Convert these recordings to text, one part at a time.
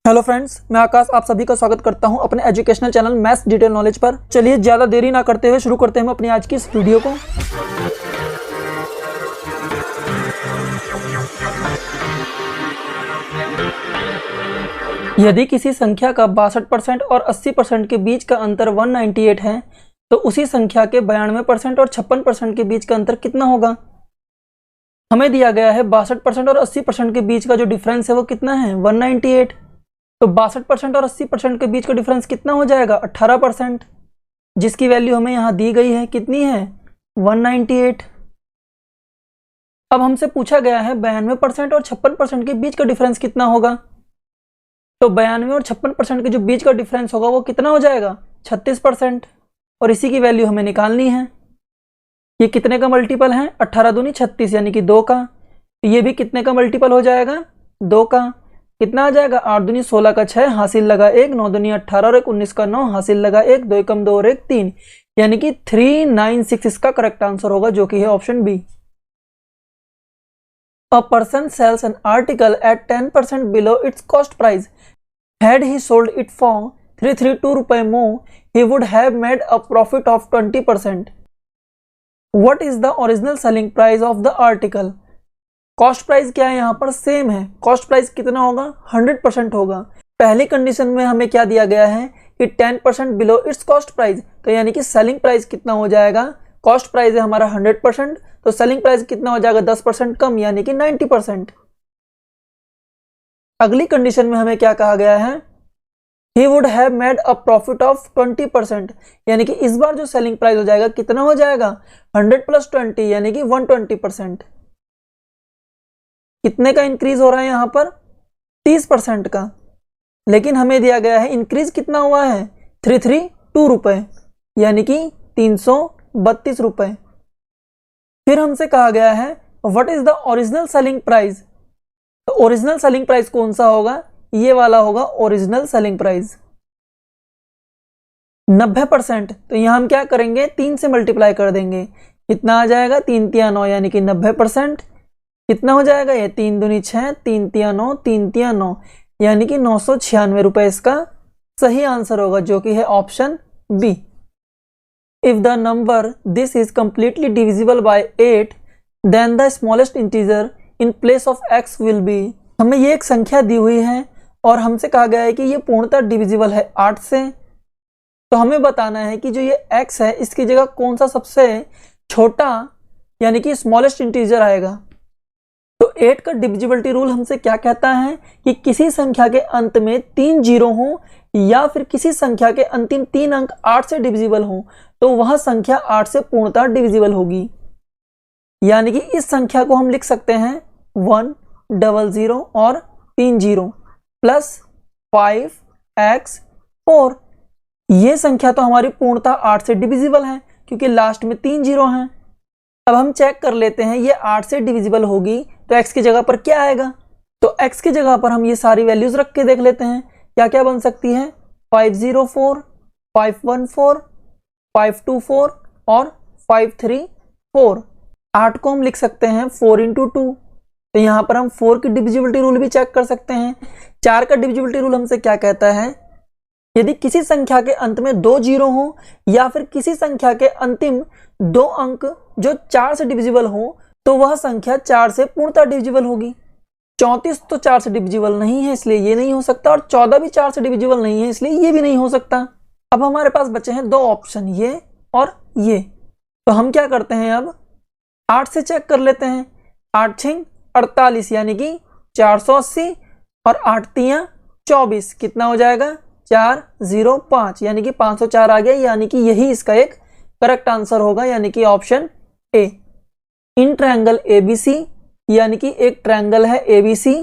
Hello friends, मैं आकाश आप सभी का स्वागत करता हूं अपने educational channel maths detail knowledge पर। चलिए ज़्यादा देरी ना करते हुए शुरू करते हैं हम अपनी आज की इस वीडियो को। यदि किसी संख्या का 62% और 80% के बीच का अंतर 198 है तो उसी संख्या के 92% और 56% के बीच का अंतर कितना होगा। हमें दिया गया है 62% और 80% के बीच का जो डिफरेंस है वो कितना है 198। तो 62% और 80% के बीच का डिफरेंस कितना हो जाएगा 18%, जिसकी वैल्यू हमें यहाँ दी गई है कितनी है 198। अब हमसे पूछा गया है 92% और 56% के बीच का डिफरेंस कितना होगा। तो 92 और 56% के जो बीच का डिफरेंस होगा वो कितना हो जाएगा 36%, और इसी की वैल्यू हमें निकालनी है। ये कितने का मल्टीपल है 18 दूनी 36 यानी कि 2 का। तो ये भी कितने का मल्टीपल हो जाएगा 2 का। कितना आ जाएगा 8 दूनी 16 का 6 हासिल लगा 1, 9 दूनी 18 और 1 19 का 9 हासिल लगा 1, 2 एकम 2 और 1 3, यानी कि 396 इसका करेक्ट आंसर होगा, जो कि है option B. A person sells an article at 10% below its cost price. Had he sold it for 332 रुपए more, he would have made a profit of 20%. What is the original selling price of the article? Cost price क्या है यहाँ पर same है। Cost price कितना होगा 100% होगा। पहली कंडीशन में हमें क्या दिया गया है कि 10% बिलो इट्स कॉस्ट प्राइस, तो यानी कि सेलिंग प्राइस कितना हो जाएगा। कॉस्ट प्राइस है हमारा 100%, तो सेलिंग प्राइस कितना हो जाएगा 10% कम यानी कि 90%। अगली कंडीशन में हमें क्या कहा गया है he would have made a profit of 20%, यानी कि इस बार जो सेलिंग प्राइस हो जाएगा कितना हो जाएगा 100 + 20 यानी कि 120%। कितने का इंक्रीज हो रहा है यहाँ पर 30% का, लेकिन हमें दिया गया है इंक्रीज कितना हुआ है 332 रुपए यानी कि 332 रुपए। फिर हमसे कहा गया है what is the original selling price. तो ओरिजिनल सेलिंग प्राइस कौन सा होगा, ये वाला होगा ओरिजिनल सेलिंग प्राइस 90%। तो यहां हम क्या करेंगे 3 से मल्टीप्लाई कर देंगे, कितना आ जाएगा 3 × 9 यानी कि 90%। कितना हो जाएगा ये 3 दूनी 6, 3 × 9, 3 × 9 यानी कि 996 रुपए इसका सही आंसर होगा, जो कि है option B. If the number this is completely divisible by 8 then the smallest integer in place of x will be. हमें ये एक संख्या दी हुई है और हमसे कहा गया है कि ये पूर्णतः डिविजिबल है 8 से। तो हमें बताना है कि जो ये x है इसकी जगह कौन सा सबसे छोटा यानी कि स्मॉलेस्ट इंटीजर आएगा। तो 8 का डिविजिबिलिटी रूल हमसे क्या कहता है कि किसी संख्या के अंत में 3 जीरो हो या फिर किसी संख्या के अंतिम 3 अंक 8 से डिविजिबल हो तो वह संख्या 8 से पूर्णतः डिविजिबल यानी कि इस संख्या को हम लिख सकते हैं 100 और 30 प्लस 5x4। ये संख्या तो हमारी पूर्णतः 8 से डिविजिबल है क्योंकि लास्ट में 3 जीरो हैं। अब हम चेक कर लेते हैं ये 8 से डिविजिबल होगी तो x की जगह पर क्या आएगा। तो x की जगह पर हम ये सारी वैल्यूज रख के देख लेते हैं क्या क्या बन सकती है 504, 514, 524 और 534। 8 को हम लिख सकते हैं 4 × 2। तो यहाँ पर हम 4 की डिविजिबिलिटी रूल भी चेक कर सकते हैं। 4 का डिविजिबिलिटी रूल हमसे क्या कहता है, यदि किसी संख्या के अंत में 2 जीरो हो या फिर किसी संख्या के अंतिम 2 अंक जो 4 से डिविजिबल हो तो वह संख्या 4 से पूर्णतः डिविजिबल होगी। 34 तो 4 से डिविजिबल नहीं है इसलिए ये नहीं हो सकता, और 14 भी 4 से डिविजिबल नहीं है इसलिए ये भी नहीं हो सकता। अब हमारे पास बचे हैं 2 ऑप्शन, ये और ये। तो हम क्या करते हैं अब 8 से चेक कर लेते हैं। 8 × 48 यानी कि 480 और 8 × 24 कितना हो जाएगा 405 यानी कि 504 आ गया, यानी कि यही इसका एक करेक्ट आंसर होगा, यानी कि option A. In triangle ABC यानी कि एक ट्रायंगल है एबीसी,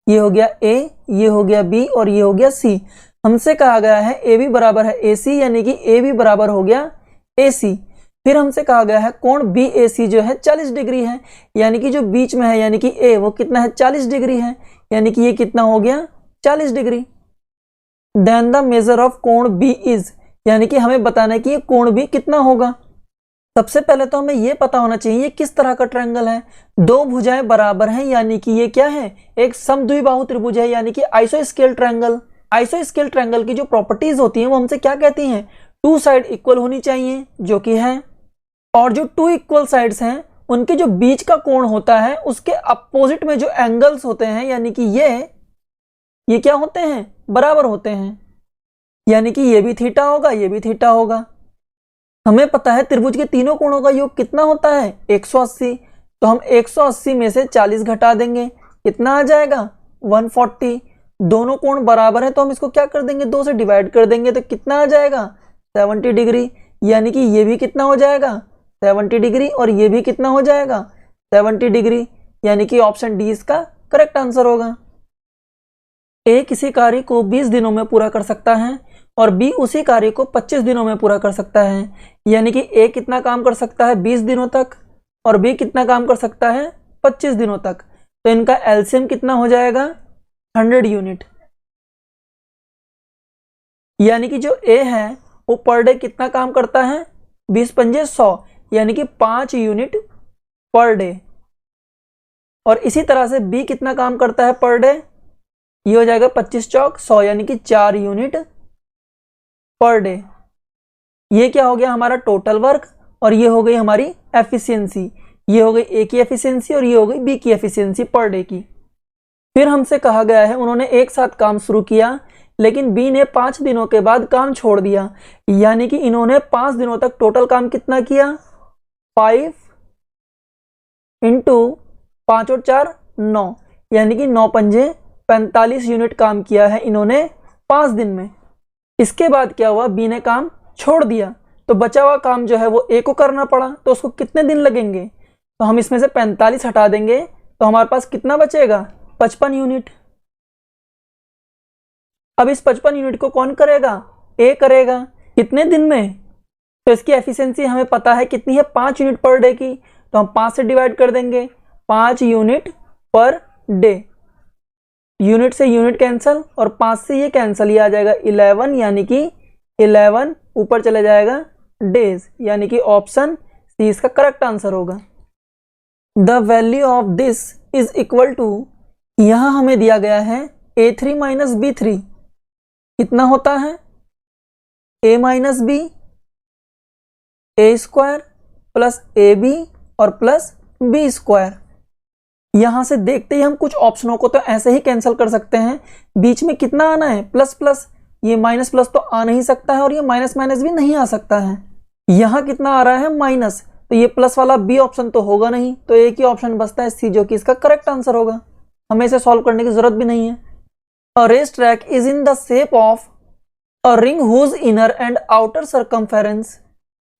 ये हो गया ए, ये हो गया बी और ये हो गया सी। हमसे कहा गया है ए बी बराबर है ए सी यानी कि ए बी बराबर हो गया ए सी। फिर हमसे कहा गया है कोण बी ए सी जो है 40 डिग्री है, यानी कि जो बीच में है यानी कि ए वो कितना है 40 डिग्री है, यानी कि ये कितना हो गया 40 degree. Then the measure of कोण बी इज, यानी कि हमें बताना है कि ये कोण बी कितना होगा। सबसे पहले तो हमें ये पता होना चाहिए ये किस तरह का ट्रायंगल है। दो भुजाएं बराबर हैं, यानी कि ये क्या है, एक समद्विबाहु त्रिभुज है, यानी कि आइसोस्केल ट्रायंगल। आइसोस्केल ट्रायंगल की जो प्रॉपर्टीज होती हैं वो हमसे क्या कहती हैं, टू साइड इक्वल होनी चाहिए, जो कि है। और जो टू इक्वल साइड्स हैं उनके जो बीच का कोण होता है उसके अपोजिट में जो एंगल्स होते हैं, यानी कि ये क्या होते हैं, बराबर होते हैं। यानी कि ये भी थीटा होगा, ये भी थीटा होगा। हमें पता है त्रिभुज के तीनों कोणों का योग कितना होता है, 180। तो हम 180 में से 40 घटा देंगे, कितना आ जाएगा, 140। दोनों कोण बराबर है तो हम इसको क्या कर देंगे, 2 से डिवाइड कर देंगे, तो कितना आ जाएगा, 70 डिग्री। यानी कि ये भी कितना हो जाएगा, 70 डिग्री, और ये भी कितना हो जाएगा, 70 डिग्री। यानी कि ऑप्शन डी इसका करेक्ट आंसर होगा। ए किसी कार्य को 20 दिनों में पूरा कर सकता है और बी उसी कार्य को 25 दिनों में पूरा कर सकता है। यानी कि ए कितना काम कर सकता है 20 दिनों तक और बी कितना काम कर सकता है 25 दिनों तक। तो इनका एलसीएम कितना हो जाएगा, 100 यूनिट। यानी कि जो ए है वो पर डे कितना काम करता है, 20 पंजे 100, यानी कि 5 यूनिट पर डे। और इसी तरह से बी कितना काम करता है पर डे, ये हो जाएगा 25 चौक 100, यानी कि 4 यूनिट पर डे। ये क्या हो गया हमारा टोटल वर्क, और ये हो गई हमारी एफिशिएंसी। ये हो गई ए की एफिशिएंसी और ये हो गई बी की एफिशिएंसी पर डे की। फिर हमसे कहा गया है उन्होंने एक साथ काम शुरू किया लेकिन बी ने 5 दिनों के बाद काम छोड़ दिया। यानी कि इन्होंने 5 दिनों तक टोटल काम कितना किया, 5 इंटू 5 और 4 9, यानी कि 9 पंजे 45 यूनिट काम किया है इन्होंने 5 दिन में। इसके बाद क्या हुआ, बी ने काम छोड़ दिया तो बचा हुआ काम जो है वो ए को करना पड़ा। तो उसको कितने दिन लगेंगे, तो हम इसमें से 45 हटा देंगे तो हमारे पास कितना बचेगा, 55 यूनिट। अब इस 55 यूनिट को कौन करेगा, ए करेगा। कितने दिन में, तो इसकी एफिशिएंसी हमें पता है कितनी है, 5 यूनिट पर डे की। तो हम 5 से डिवाइड कर देंगे, 5 यूनिट पर डे। यूनिट से यूनिट कैंसिल और 5 से ये कैंसिल, ये आ जाएगा 11, यानी कि 11 ऊपर चले जाएगा डेज, यानी कि ऑप्शन सी इसका करेक्ट आंसर होगा। The value of this is equal to, यहां हमें दिया गया है A3 माइनस B3 कितना होता है, A minus B A square plus A B और प्लस बी स्क्वायर। यहां से देखते ही हम कुछ ऑप्शनों को तो ऐसे ही कैंसिल कर सकते हैं। बीच में कितना आना है, प्लस प्लस, ये माइनस प्लस तो आ नहीं सकता है और ये माइनस माइनस भी नहीं आ सकता है। यहां कितना आ रहा है, माइनस, तो ये प्लस वाला बी ऑप्शन तो होगा नहीं, तो एक ही ऑप्शन बचता है सी, जो कि इसका करेक्ट आंसर होगा। हमें इसे सॉल्व करने की जरूरत भी नहीं है। A race track is in the shape of a ring whose inner and outer circumference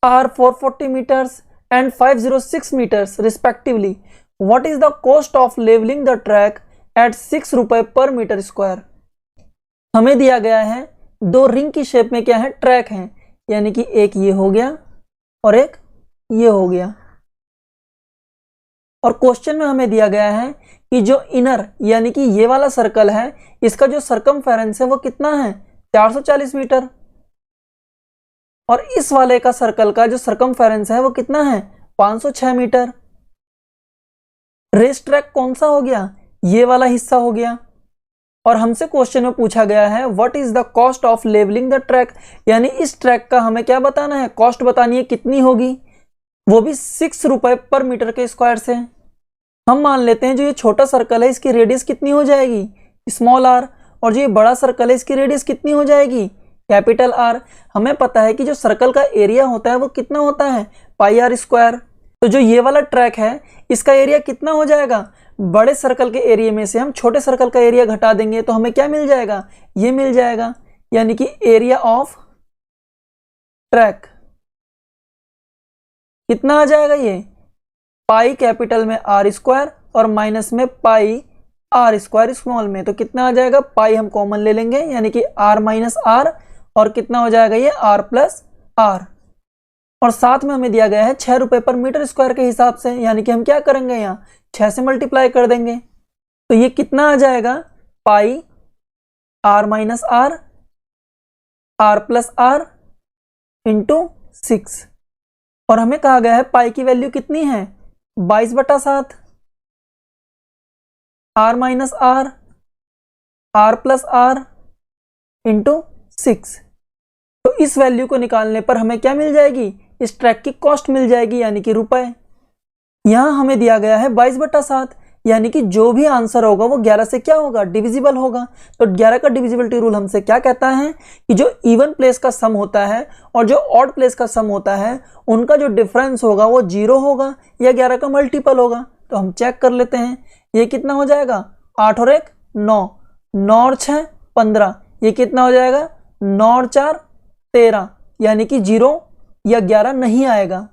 are 440 meters and 506 meters respectively. What is the cost of leveling the track at 6 रुपए पर मीटर स्क्वायर। हमें दिया गया है दो ring की shape में क्या है, ट्रैक है, यानी कि एक ये हो गया और एक ये हो गया। और क्वेश्चन में हमें दिया गया है कि जो इनर यानी कि ये वाला सर्कल है इसका जो सर्कमफेरेंस है वो कितना है, 440 मीटर, और इस वाले का सर्कल का जो सर्कमफेरेंस है वो कितना है, 506 मीटर। रेस ट्रैक कौन सा हो गया, ये वाला हिस्सा हो गया। और हमसे क्वेश्चन में पूछा गया है what is the cost of levelling the track, यानी इस ट्रैक का हमें क्या बताना है, कॉस्ट बतानी है कितनी होगी, वो भी 6 रुपए पर मीटर के स्क्वायर से। हम मान लेते हैं जो ये छोटा सर्कल है इसकी रेडियस कितनी हो जाएगी, स्मॉल आर, और जो ये बड़ा सर्कल है इसकी रेडियस कितनी हो जाएगी, कैपिटल आर। हमें पता है कि जो सर्कल का एरिया होता है वो कितना होता है, पाई आर स्क्वायर। तो जो ये वाला ट्रैक है इसका एरिया कितना हो जाएगा, बड़े सर्कल के एरिया में से हम छोटे सर्कल का एरिया घटा देंगे तो हमें क्या मिल जाएगा, ये मिल जाएगा, यानी कि एरिया ऑफ ट्रैक कितना आ जाएगा, ये पाई कैपिटल में आर स्क्वायर और माइनस में पाई आर स्क्वायर स्मॉल में। तो कितना आ जाएगा, पाई हम कॉमन ले लेंगे यानी कि आर माइनस आर, और कितना हो जाएगा ये आर प्लस आर। और साथ में हमें दिया गया है 6 रुपए पर मीटर स्क्वायर के हिसाब से, यानी कि हम क्या करेंगे यहाँ 6 से मल्टीप्लाई कर देंगे। तो ये कितना आ जाएगा, pi r minus r, r plus are into 6। और हमें कहा गया है पाई की वैल्यू कितनी है, 22/7, r minus R, r plus are into 6। तो इस वैल्यू को निकालने पर हमें क्या मिल जाएगी, इस ट्रैक की कॉस्ट मिल जाएगी, यानी कि रुपए। यहां हमें दिया गया है 22/7, यानी कि जो भी आंसर होगा वो 11 से क्या होगा, डिविजिबल होगा। तो 11 का डिविजिबिलिटी रूल हमसे क्या कहता है कि जो इवन प्लेस का सम होता है और जो ऑड प्लेस का सम होता है उनका जो डिफरेंस होगा वो 0 होगा या 11 का मल्टीपल होगा। तो हम चेक कर लेते हैं, ये कितना हो जाएगा, 8 और 1 9, 9 और 6 15, ये कितना हो जाएगा, 9 और 4 13, यानी कि 0 या 11 नहीं आएगा,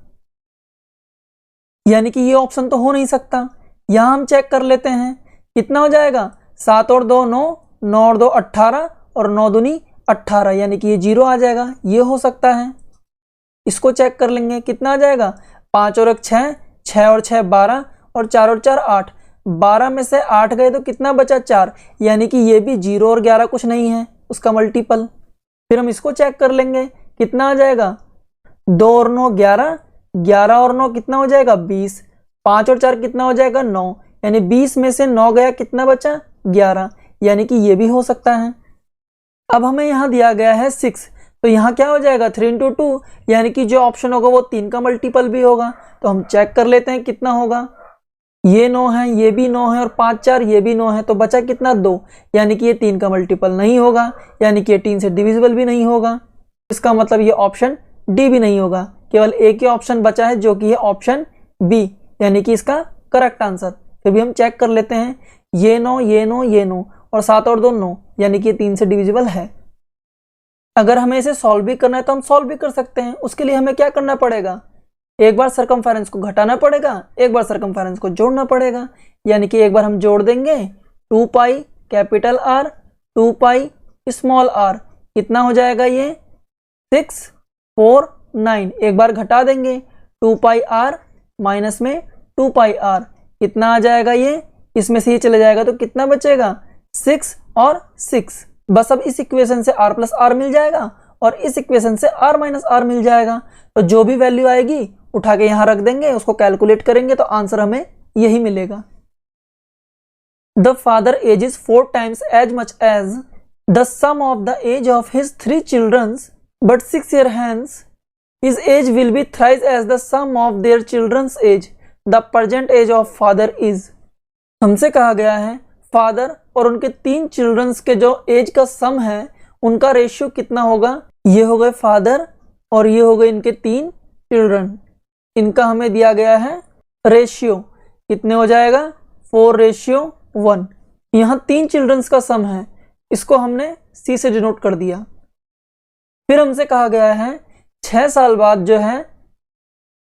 यानी कि ये ऑप्शन तो हो नहीं सकता। यहां हम चेक कर लेते हैं, कितना हो जाएगा, 7 और 2 9, 9 और 2 18 और 9 दूनी 18, यानी कि ये 0 आ जाएगा, ये हो सकता है। इसको चेक कर लेंगे, कितना आ जाएगा, 5 और 1 6, 6 और 6 12 और 4 और 4 8, 12 में से 8 गए तो कितना बचा, 4, यानी कि ये भी 0 और 11 कुछ नहीं है, उसका मल्टीपल। फिर हम इसको चेक कर लेंगे, कितना आ जाएगा, 2 और 9 11, 11 और 9 कितना हो जाएगा, 20, 5 और 4 कितना हो जाएगा, 9, यानी 20 में से 9 गया, कितना बचा, 11, यानी कि ये भी हो सकता है। अब हमें यहाँ दिया गया है 6, तो यहाँ क्या हो जाएगा, 3 इंटू 2, यानी कि जो ऑप्शन होगा वो 3 का मल्टीपल भी होगा। तो हम चेक कर लेते हैं कितना होगा, ये 9 है, ये भी 9 है और 5 4 ये भी 9 है, तो बचा कितना, 2, यानी कि ये 3 का मल्टीपल नहीं होगा, यानी कि ये 3 से डिविजिबल भी नहीं होगा। इसका मतलब ये ऑप्शन डी भी नहीं होगा, केवल एक ही ऑप्शन बचा है जो कि है ऑप्शन बी, यानी कि इसका करेक्ट आंसर। फिर भी हम चेक कर लेते हैं, ये 9 ये 9 ये 9 और 7 और 2 9, यानी कि ये 3 से डिविजिबल है। अगर हमें इसे सॉल्व भी करना है तो हम सॉल्व भी कर सकते हैं। उसके लिए हमें क्या करना पड़ेगा, एक बार सरकमफेरेंस को घटाना पड़ेगा, एक बार सरकमफेरेंस को जोड़ना पड़ेगा, यानी कि एक बार हम जोड़ देंगे 2 pi capital R 2 pi small R, कितना हो जाएगा ये 6 4 9, एक बार घटा देंगे 2 पाई आर माइनस में 2 पाई आर, कितना आ जाएगा ये, इसमें से ये चले जाएगा तो कितना बचेगा, 6 और 6। बस अब इस इक्वेशन से r प्लस आर मिल जाएगा और इस इक्वेशन से r माइनस आर मिल जाएगा। तो जो भी वैल्यू आएगी उठा के यहां रख देंगे, उसको कैलकुलेट करेंगे तो आंसर हमें यही मिलेगा। The father age is 4 times as much as the sum of the age of his 3 children, but 6 years hence his age will be thrice as the sum of their children's age. The present age of father is। हमसे कहा गया है father और उनके 3 children's के जो as का सम है उनका रेशियो कितना होगा। ये हो गए फादर और ये हो गए इनके 3 चिल्ड्रन, इनका हमें दिया गया है रेशियो, कितने हो जाएगा 4:1। यहाँ 3 चिल्ड्रंस का सम है, इसको हमने सी से डिनोट कर दिया। फिर हमसे कहा गया है 6 साल बाद जो है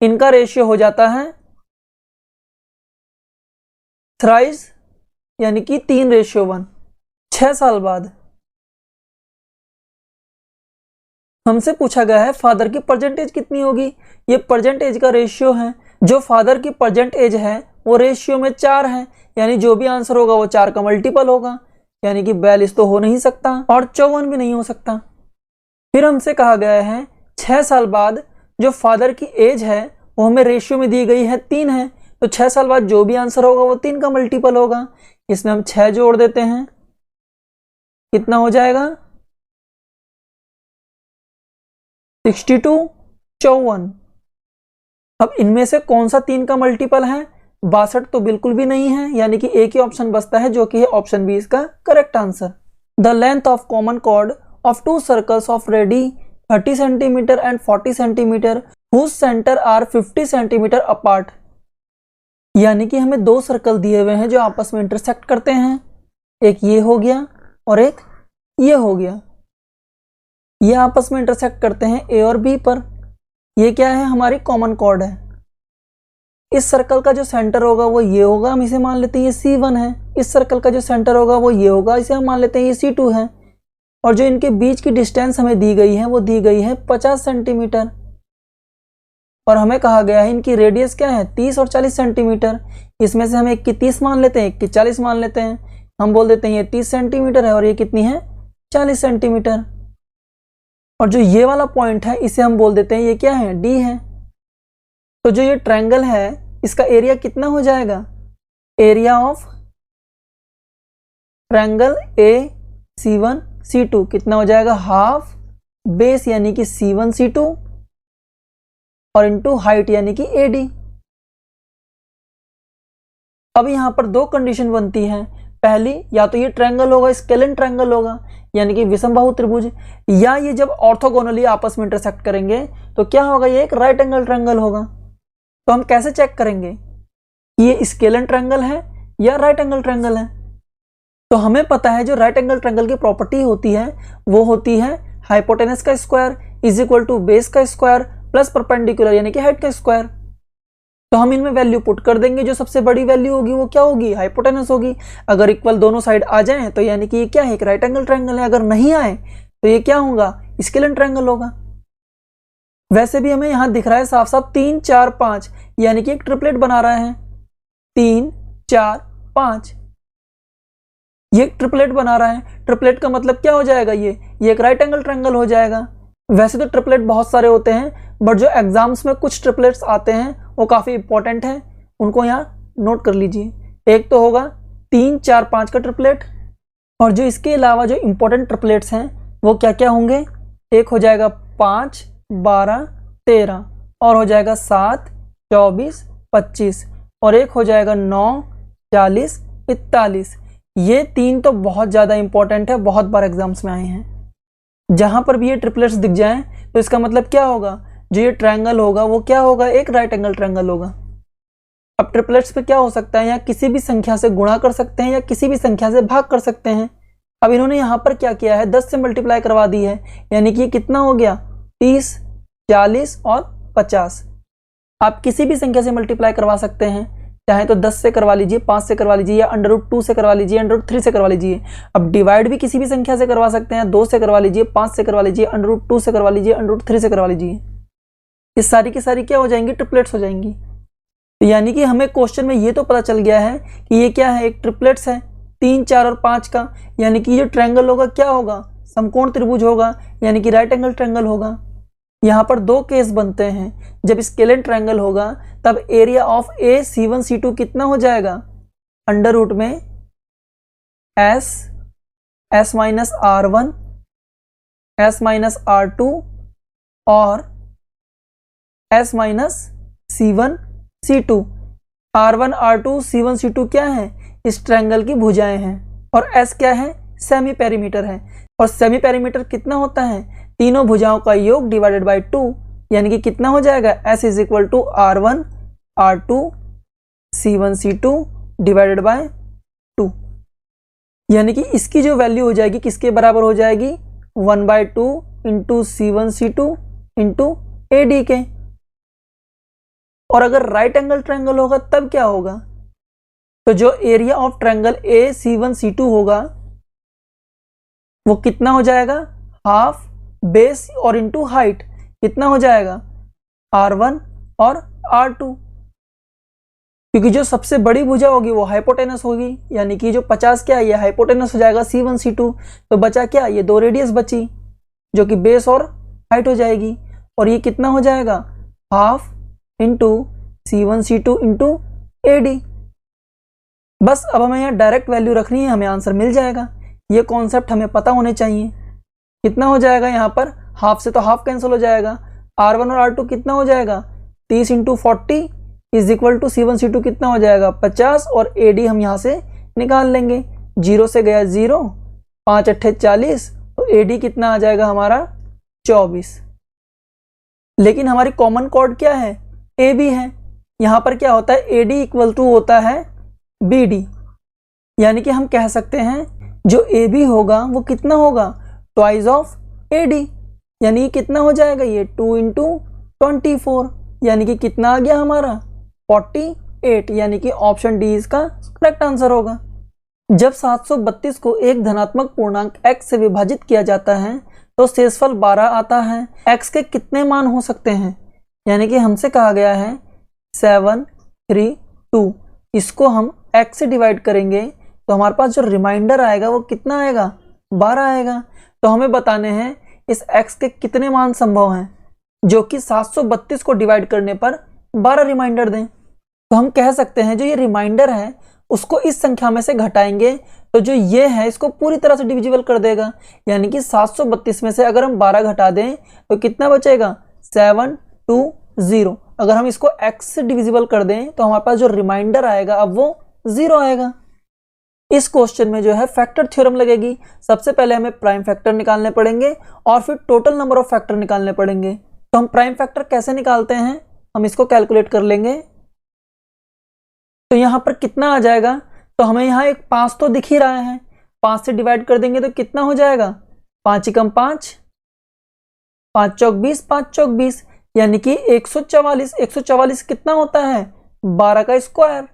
इनका रेशियो हो जाता है थ्राइस, यानी कि 3:1। 6 साल बाद हमसे पूछा गया है फादर की परसेंटेज कितनी होगी। ये परसेंटेज का रेशियो है, जो फादर की परसेंट एज है वो रेशियो में 4 है, यानी जो भी आंसर होगा वो 4 का मल्टीपल होगा, यानी कि 42 तो हो नहीं सकता और 54 भी नहीं हो सकता। फिर हमसे कहा गया है 6 साल बाद जो फादर की एज है वो हमें रेशियो में दी गई है 3 है, तो 6 साल बाद जो भी आंसर होगा वो 3 का मल्टीपल होगा। इसमें हम 6 जोड़ देते हैं, कितना हो जाएगा 62 54। अब इनमें से कौन सा 3 का मल्टीपल है, 62 तो बिल्कुल भी नहीं है, यानी कि एक ही ऑप्शन बचता है जो कि है ऑप्शन बी इसका correct answer. The length of common chord of 2 circles of radii 30 centimetre and 40 centimetre whose centre are 50 centimetre apart. यानी कि हमें 2 सर्कल दिए हुए हैं जो आपस में इंटरसेक्ट करते हैं, एक ये हो गया और एक ये हो गया। ये आपस में इंटरसेक्ट करते हैं ए और बी पर। ये क्या है, हमारी कॉमन कॉर्ड है। इस सर्कल का जो सेंटर होगा वो ये होगा, हम इसे मान लेते हैं ये C1 है। इस सर्कल का जो सेंटर होगा वो ये होगा, इसे हम मान लेते हैं ये C2 है। और जो इनके बीच की डिस्टेंस हमें दी गई है वो दी गई है 50 सेंटीमीटर। और हमें कहा गया है इनकी रेडियस क्या है 30 और 40 सेंटीमीटर। इसमें से हम एक की 30 मान लेते हैं, एक की 40 मान लेते हैं। हम बोल देते हैं ये 30 सेंटीमीटर है और ये कितनी है 40 सेंटीमीटर। और जो ये वाला पॉइंट है इसे हम बोल देते हैं ये क्या है डी है। तो जो ये ट्रायंगल है इसका एरिया कितना हो जाएगा? एरिया ऑफ ट्रायंगल AC1C2 कितना हो जाएगा? हाफ बेस यानी कि C1C2 और इंटू हाइट यानी कि AD। अब यहां पर दो कंडीशन बनती हैं। पहली, या तो ये ट्रायंगल होगा स्केलेन ट्रायंगल होगा यानी कि विषमबाहु त्रिभुज, या ये जब ऑर्थोगोनली आपस में इंटरसेक्ट करेंगे तो क्या होगा? ये एक राइट एंगल ट्रायंगल होगा। तो हम कैसे चेक करेंगे ये स्केलेन ट्रायंगल है या राइट एंगल ट्रायंगल है? तो हमें पता है जो राइट एंगल ट्रायंगल की प्रॉपर्टी होती है वो होती है हाइपोटेनस का square is equal to base का स्क्वायर प्लस परपेंडिकुलर यानी कि हाइट का स्क्वायर। तो हम इनमें वैल्यू पुट कर देंगे, जो सबसे बड़ी वैल्यू होगी वो क्या होगी? हाइपोटेनस होगी। अगर इक्वल दोनों साइड आ जाएं तो यानी कि ये क्या है? एक राइट एंगल ट्रायंगल है। अगर नहीं आए तो ये क्या होगा? स्केलेन ट्रायंगल होगा। वैसे भी हमें यहां दिख रहा है साफ साफ 3 4 5 यानी कि एक ट्रिपलेट बना रहा है। 3 4 5 ये एक ट्रिपलेट बना रहा है। ट्रिपलेट का मतलब क्या हो जाएगा? ये एक राइट एंगल ट्रायंगल हो जाएगा। वैसे तो ट्रिपलेट बहुत सारे होते हैं, बट जो एग्जाम्स में कुछ ट्रिपलेट्स आते हैं वो काफ़ी इंपॉर्टेंट हैं, उनको यहाँ नोट कर लीजिए। एक तो होगा 3 4 5 का ट्रिपलेट, और जो इसके अलावा जो इंपॉर्टेंट ट्रिपलेट्स हैं वो क्या क्या होंगे? एक हो जाएगा 5 12 13 और हो जाएगा 7 24 25 और एक हो जाएगा 9 40 41। ये 3 तो बहुत ज़्यादा इंपॉर्टेंट है, बहुत बार एग्जाम्स में आए हैं। जहां पर भी ये ट्रिपलेट्स दिख जाएं तो इसका मतलब क्या होगा? जो ये ट्रायंगल होगा वो क्या होगा? एक राइट एंगल ट्रायंगल होगा। अब ट्रिपलेट्स पे क्या हो सकता है? या किसी भी संख्या से गुणा कर सकते हैं या किसी भी संख्या से भाग कर सकते हैं। अब इन्होंने यहाँ पर क्या किया है? 10 से मल्टीप्लाई करवा दी है, यानी कि ये कितना हो गया? 30 40 और 50। आप किसी भी संख्या से मल्टीप्लाई करवा सकते हैं, चाहे तो 10 से करवा लीजिए, 5 से करवा लीजिए, या √2 से करवा लीजिए, √3 से करवा लीजिए। अब डिवाइड भी किसी भी संख्या से करवा सकते हैं, 2 से करवा लीजिए, 5 से करवा लीजिए, √2 से करवा लीजिए, √3 से करवा लीजिए। ये सारी की सारी क्या हो जाएंगी? ट्रिपलेट्स हो जाएंगी। यानी कि हमें क्वेश्चन में ये तो पता चल गया है कि ये क्या है? एक ट्रिपलेट्स है 3 4 और 5 का, यानी कि ये ट्रायंगल होगा क्या होगा? समकोण त्रिभुज होगा, यानी कि राइट एंगल ट्रायंगल होगा। यहाँ पर दो केस बनते हैं। जब स्केलेन ट्रायंगल होगा तब एरिया ऑफ AC1C2 कितना हो जाएगा? अंडर रूट में S minus R1 S minus R2 और S minus C1C2। R1 R2 C1 C2 क्या है? इस ट्रायंगल की भुजाएं हैं, और S क्या है? सेमी पेरीमीटर है। और सेमी पेरीमीटर कितना होता है? तीनों भुजाओं का योग डिवाइडेड बाय 2, यानी कि कितना हो जाएगा? S is equal to R1 R2 C1 C2 divided by 2, यानी कि इसकी जो वैल्यू हो जाएगी किसके बराबर हो जाएगी? 1/2 into C1 C2 into AD के। और अगर राइट एंगल ट्रायंगल होगा तब क्या होगा? तो जो एरिया ऑफ ट्रायंगल AC1C2 होगा वो कितना हो जाएगा? हाफ बेस और इंटू हाइट कितना हो जाएगा? R1 और R2, क्योंकि जो सबसे बड़ी भुजा होगी वो हाइपोटेनस होगी, यानी कि जो 50 क्या है? ये हाइपोटेनस हो जाएगा C1 C2। तो बचा क्या? ये दो रेडियस बची जो कि बेस और हाइट हो जाएगी, और ये कितना हो जाएगा? Half into C1 C2 into AD। बस अब हमें यहाँ डायरेक्ट वैल्यू रखनी है, हमें आंसर मिल जाएगा। ये कॉन्सेप्ट हमें पता होने चाहिए। कितना हो जाएगा? यहाँ पर हाफ से तो हाफ कैंसिल हो जाएगा। R1 और R2 कितना हो जाएगा? 30 into 40 is equal to C1 C2 कितना हो जाएगा? 50, और AD हम यहाँ से निकाल लेंगे। 0 से गया 0, 5 8 40, तो AD कितना आ जाएगा हमारा? 24। लेकिन हमारी कॉमन कॉर्ड क्या है? AB है। यहाँ पर क्या होता है? AD इक्वल टू होता है BD, यानी कि हम कह सकते हैं जो AB होगा वो कितना होगा? ट्वाइस ऑफ AD, यानी कितना हो जाएगा? ये 2 इंटू 24, यानी कि कितना आ गया हमारा? 48, यानी कि ऑप्शन डी इसका करेक्ट आंसर होगा। जब 732 को एक धनात्मक पूर्णांक x से विभाजित किया जाता है तो शेषफल 12 आता है। x के कितने मान हो सकते हैं? यानी कि हमसे कहा गया है 7 3 2, इसको हम x से डिवाइड करेंगे तो हमारे पास जो रिमाइंडर आएगा वो कितना आएगा? 12 आएगा। तो हमें बताने हैं इस x के कितने मान संभव हैं जो कि 732 को डिवाइड करने पर 12 रिमाइंडर दें। तो हम कह सकते हैं जो ये रिमाइंडर है उसको इस संख्या में से घटाएंगे तो जो ये है इसको पूरी तरह से डिविजिबल कर देगा, यानी कि 732 में से अगर हम 12 घटा दें तो कितना बचेगा 720। अगर हम इसको x से डिविजिबल कर दें तो हमारे पास जो रिमाइंडर आएगा अब वो 0 आएगा। इस क्वेश्चन में जो है फैक्टर थ्योरम लगेगी। सबसे पहले हमें प्राइम फैक्टर निकालने पड़ेंगे और फिर टोटल नंबर ऑफ फैक्टर निकालने पड़ेंगे। तो हम प्राइम फैक्टर कैसे निकालते हैं, हम इसको कैलकुलेट कर लेंगे। तो यहाँ पर कितना आ जाएगा, तो हमें यहाँ एक 5 तो दिख ही रहा है, 5 से डिवाइड कर देंगे तो कितना हो जाएगा 5 एकम 5, 5 चौक 20, 5 चौक 20, यानी कि 144। 144 कितना होता है 12 का स्क्वायर।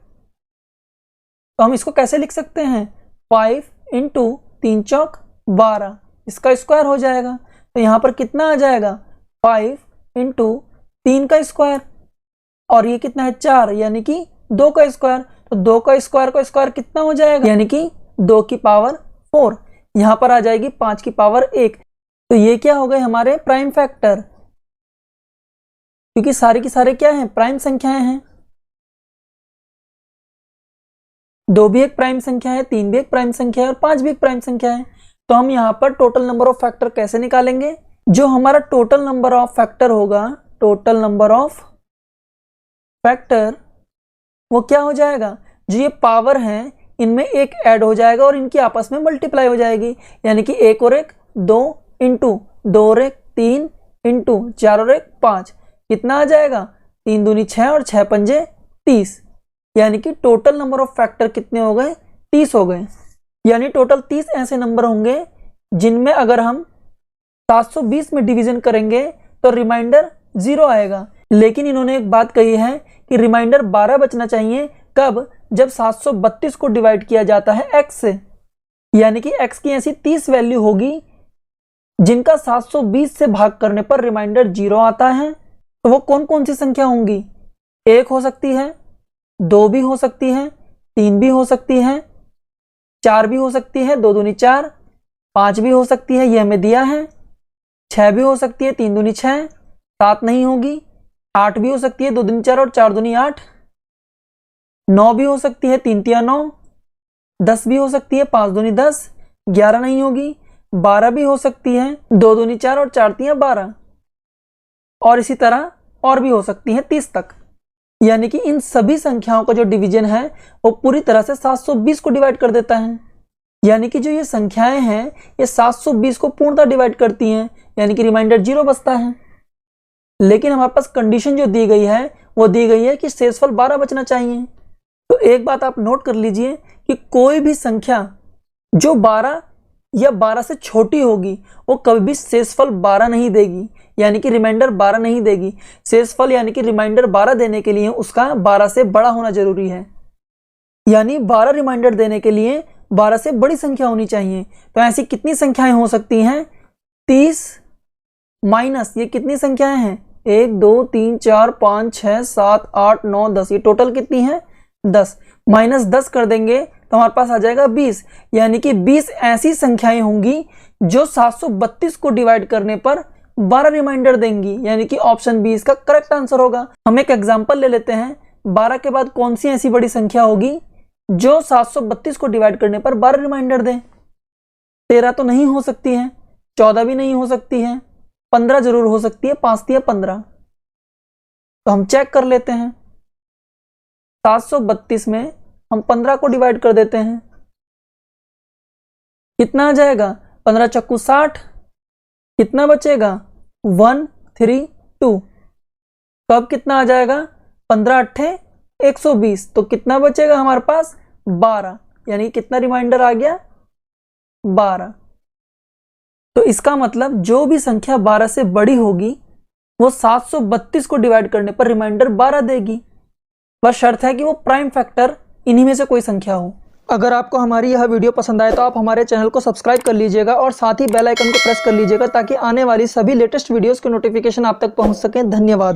तो हम इसको कैसे लिख सकते हैं 5 इंटू 3 चौक 12, इसका स्क्वायर हो जाएगा। तो यहाँ पर कितना आ जाएगा 5 इंटू 3 का स्क्वायर और ये कितना है 4, यानी कि 2 का स्क्वायर। तो 2 का स्क्वायर कितना हो जाएगा, यानी कि 2 की पावर 4। यहाँ पर आ जाएगी 5 की पावर 1। तो ये क्या हो गए हमारे प्राइम फैक्टर, क्योंकि सारे की सारे क्या हैं प्राइम संख्याएं हैं। 2 भी एक प्राइम संख्या है, 3 भी एक प्राइम संख्या है और 5 भी एक प्राइम संख्या है। तो हम यहाँ पर टोटल नंबर ऑफ फैक्टर कैसे निकालेंगे, जो हमारा टोटल नंबर ऑफ फैक्टर होगा, टोटल नंबर ऑफ फैक्टर वो क्या हो जाएगा, जो ये पावर है इनमें एक ऐड हो जाएगा और इनकी आपस में मल्टीप्लाई हो जाएगी, यानी कि 1 और 1 2 इंटू 2 और 1 3 इंटू 4 और 1 5, कितना आ जाएगा 3 दूनी 6 और 6 पंजे 30, यानी कि टोटल नंबर ऑफ फैक्टर कितने हो गए 30 हो गए। यानी टोटल 30 ऐसे नंबर होंगे जिनमें अगर हम 720 में डिवीजन करेंगे तो रिमाइंडर 0 आएगा। लेकिन इन्होंने एक बात कही है कि रिमाइंडर 12 बचना चाहिए, कब, जब 732 को डिवाइड किया जाता है x से, यानी कि x की ऐसी 30 वैल्यू होगी जिनका 720 से भाग करने पर रिमाइंडर 0 आता है। तो वो कौन कौन सी संख्या होंगी, 1 हो सकती है, 2 भी हो सकती है, 3 भी हो सकती है, 4 भी हो सकती है, 2 दूनी 4, 5 भी हो सकती है, ये हमें दिया है, 6 भी हो सकती है, 3 दूनी 6, 7 नहीं होगी, 8 भी हो सकती है, 2 दूनी 4 और 4 दूनी 8, 9 भी हो सकती है, 3 तिया 9, 10 भी हो सकती है, 5 दूनी 10, 11 नहीं होगी, 12 भी हो सकती है, 2 दूनी 4 और 4 तिया 12, और इसी तरह और भी हो सकती है 30 तक। यानी कि इन सभी संख्याओं का जो डिवीजन है वो पूरी तरह से 720 को डिवाइड कर देता है। यानी कि जो ये संख्याएं हैं ये 720 को पूर्णतः डिवाइड करती हैं, यानी कि रिमाइंडर 0 बचता है। लेकिन हमारे पास कंडीशन जो दी गई है वो दी गई है कि शेषफल 12 बचना चाहिए। तो एक बात आप नोट कर लीजिए कि कोई भी संख्या जो 12 या 12 से छोटी होगी वो कभी भी शेषफल 12 नहीं देगी, यानी कि रिमाइंडर 12 नहीं देगी। शेषफल यानी कि रिमाइंडर 12 देने के लिए उसका 12 से बड़ा होना जरूरी है, यानी 12 रिमाइंडर देने के लिए 12 से बड़ी संख्या होनी चाहिए। तो ऐसी कितनी संख्याएं हो सकती हैं 30 माइनस ये कितनी संख्याएं हैं 1 2 3 4 5 6 7 8 9 10, ये टोटल कितनी है 10, माइनस 10 कर देंगे तो हमारे पास आ जाएगा 20, यानी कि 20 ऐसी संख्याएं होंगी जो 732 को डिवाइड करने पर 12 रिमाइंडर देंगी, यानी कि ऑप्शन बी इसका करेक्ट आंसर होगा। हम एक एग्जांपल ले लेते हैं, 12 के बाद कौन सी ऐसी बड़ी संख्या होगी जो 732 को डिवाइड करने पर 12 रिमाइंडर दे। 13 तो नहीं हो सकती है, 14 भी नहीं हो सकती है, 15 जरूर हो सकती है, 5 या 15। तो हम चेक कर लेते हैं, 732 में हम 15 को डिवाइड कर देते हैं, कितना आ जाएगा 15 चक्कू 60, कितना बचेगा 132। तो अब कितना आ जाएगा 15 अट्ठे 120, तो कितना बचेगा हमारे पास 12, यानी कितना रिमाइंडर आ गया 12। तो इसका मतलब जो भी संख्या 12 से बड़ी होगी वो 732 को डिवाइड करने पर रिमाइंडर 12 देगी, बस शर्त है कि वो प्राइम फैक्टर इन्हीं में से कोई संख्या हो। अगर आपको हमारी यह वीडियो पसंद आए तो आप हमारे चैनल को सब्सक्राइब कर लीजिएगा और साथ ही बेल आइकन को प्रेस कर लीजिएगा ताकि आने वाली सभी लेटेस्ट वीडियोस के नोटिफिकेशन आप तक पहुंच सकें। धन्यवाद।